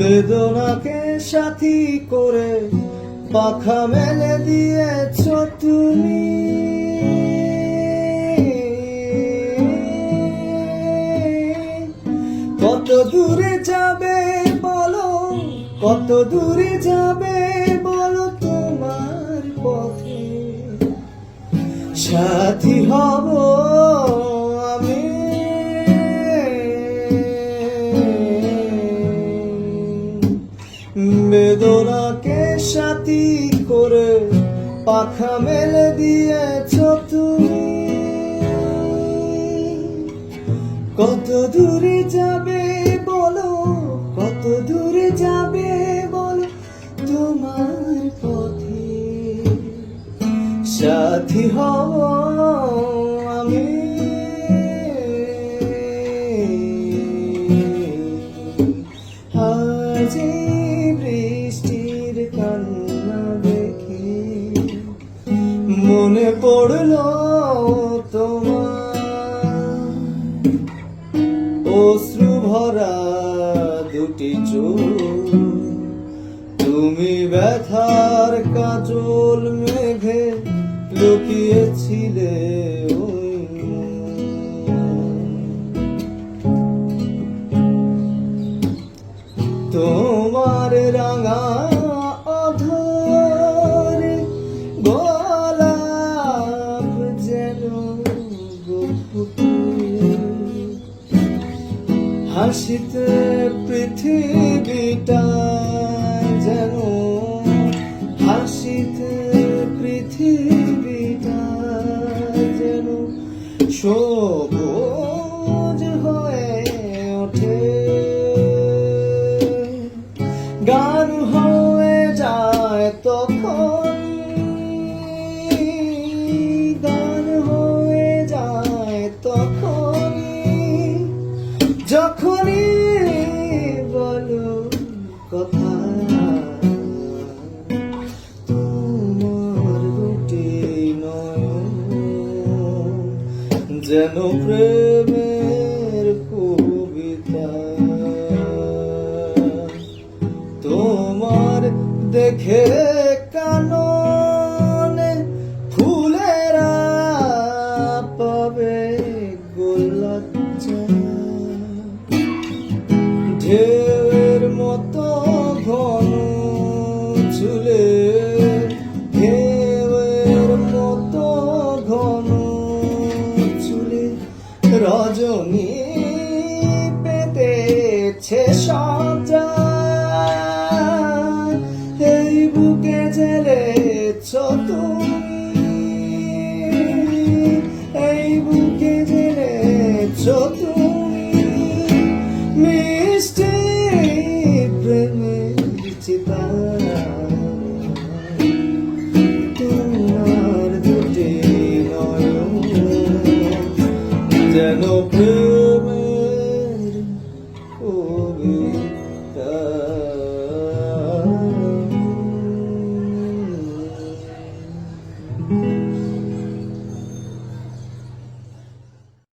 বেদনাকে সাথী করে পাখা মেলে দিয়েছ তুমি। কত দূরে যাবে বলো, কত দূরে যাবে বলো, তোমার পথে সাথী হব আমি। বেদনাকে সাথী করে পাখা মেলে দিয়েছ তুমি। কত দূরে যাবে বলো, কত দূরে যাবে বলো, তোমার পথে সাথী হব আমি। আজ বৃষ্টির কান্না দেখে মনে পড়লো তোমার অশ্রু ভরা দুটি চোখ। তুমি ব্যথার কাজল মেঘে লুকিয়েছিলে ওই তোমার রাঙা অধর গোলাপ যেন হাসিতে পৃথিবীটা যেন, হাসিতে পৃথিবীটা যেন সবুজ হয়ে ওঠে। গান হয়ে যায় তখন, গান হয়ে যায় তখন, যখনই বলো কথা। তোমার দুটি নয়ন যেন প্রেমের কবিতা। তোমার দেখে কাননে ফুলেরা পাবে গোলাচ্ছা। ঢেউয়ের মতো ঘন চুলে, ঢেউয়ের মতো ঘন চুলে রজনী পেতেছে সজা। এই বুকে জেলেছ তুমি, এই বুকে জেলেছ তুমি মিষ্টি প্রেমের চিতা। তোমার দুটি নয়ন যেন